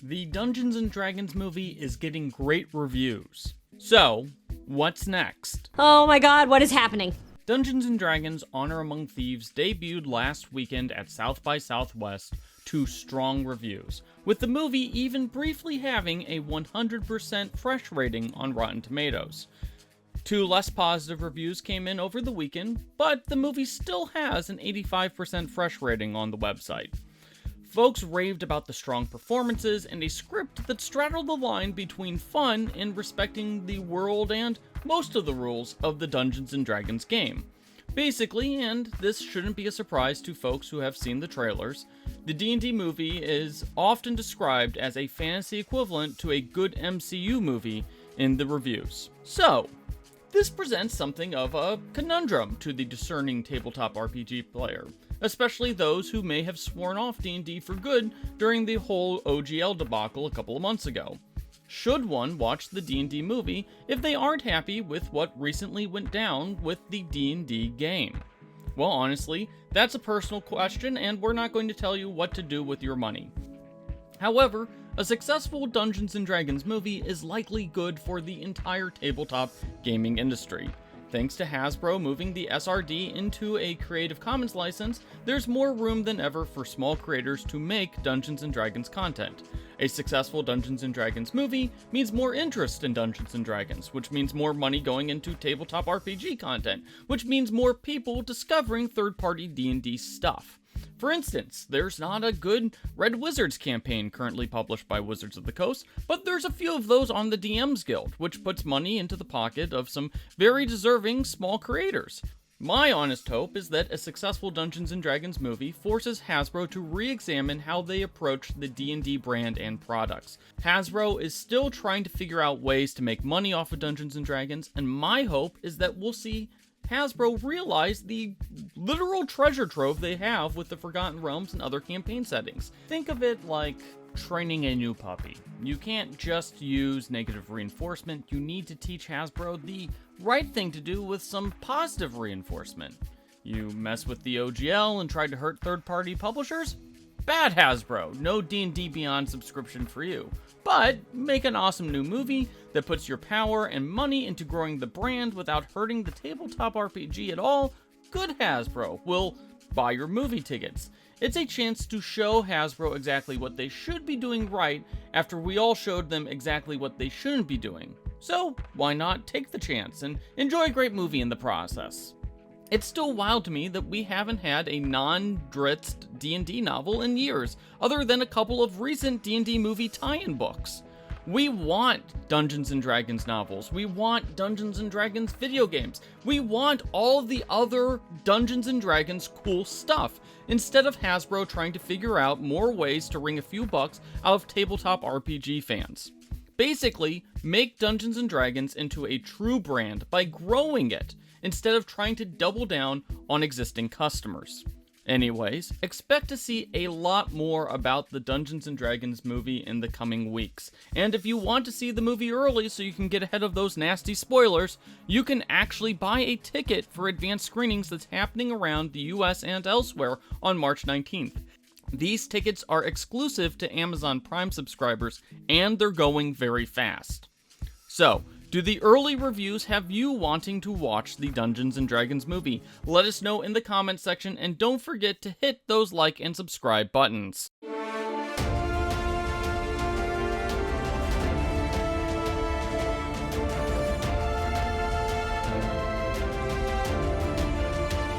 The Dungeons & Dragons movie is getting great reviews. So, what's next? Oh my god, what is happening? Dungeons & Dragons Honor Among Thieves debuted last weekend at South by Southwest to strong reviews, with the movie even briefly having a 100% fresh rating on Rotten Tomatoes. 2 less positive reviews came in over the weekend, but the movie still has an 85% fresh rating on the website. Folks raved about the strong performances and a script that straddled the line between fun and respecting the world and most of the rules of the Dungeons & Dragons game. Basically, and this shouldn't be a surprise to folks who have seen the trailers, the D&D movie is often described as a fantasy equivalent to a good MCU movie in the reviews. So, this presents something of a conundrum to the discerning tabletop RPG player, especially those who may have sworn off D&D for good during the whole OGL debacle a couple of months ago. Should one watch the D&D movie if they aren't happy with what recently went down with the D&D game? Well, honestly, that's a personal question, and we're not going to tell you what to do with your money. However, a successful Dungeons & Dragons movie is likely good for the entire tabletop gaming industry. Thanks to Hasbro moving the SRD into a Creative Commons license, there's more room than ever for small creators to make Dungeons & Dragons content. A successful Dungeons & Dragons movie means more interest in Dungeons & Dragons, which means more money going into tabletop RPG content, which means more people discovering third-party D&D stuff. For instance, there's not a good Red Wizards campaign currently published by Wizards of the Coast, but there's a few of those on the DMs Guild, which puts money into the pocket of some very deserving small creators. My honest hope is that a successful Dungeons & Dragons movie forces Hasbro to re-examine how they approach the D&D brand and products. Hasbro is still trying to figure out ways to make money off of Dungeons & Dragons, and my hope is that we'll see Hasbro realize the literal treasure trove they have with the Forgotten Realms and other campaign settings. Think of it like training a new puppy. You can't just use negative reinforcement, you need to teach Hasbro the right thing to do with some positive reinforcement. You mess with the OGL and try to hurt third-party publishers? Bad Hasbro, no D&D Beyond subscription for you. But make an awesome new movie that puts your power and money into growing the brand without hurting the tabletop RPG at all. Good Hasbro will buy your movie tickets. It's a chance to show Hasbro exactly what they should be doing right after we all showed them exactly what they shouldn't be doing. So why not take the chance and enjoy a great movie in the process? It's still wild to me that we haven't had a non-dritzed D&D novel in years, other than a couple of recent D&D movie tie-in books. We want Dungeons & Dragons novels, we want Dungeons & Dragons video games, we want all the other Dungeons & Dragons cool stuff, instead of Hasbro trying to figure out more ways to wring a few bucks out of tabletop RPG fans. Basically, make Dungeons & Dragons into a true brand by growing it, instead of trying to double down on existing customers. Anyways, expect to see a lot more about the Dungeons & Dragons movie in the coming weeks. And if you want to see the movie early so you can get ahead of those nasty spoilers, you can actually buy a ticket for advanced screenings that's happening around the US and elsewhere on March 19th. These tickets are exclusive to Amazon Prime subscribers, and they're going very fast. So, do the early reviews have you wanting to watch the Dungeons & Dragons movie? Let us know in the comments section, and don't forget to hit those like and subscribe buttons.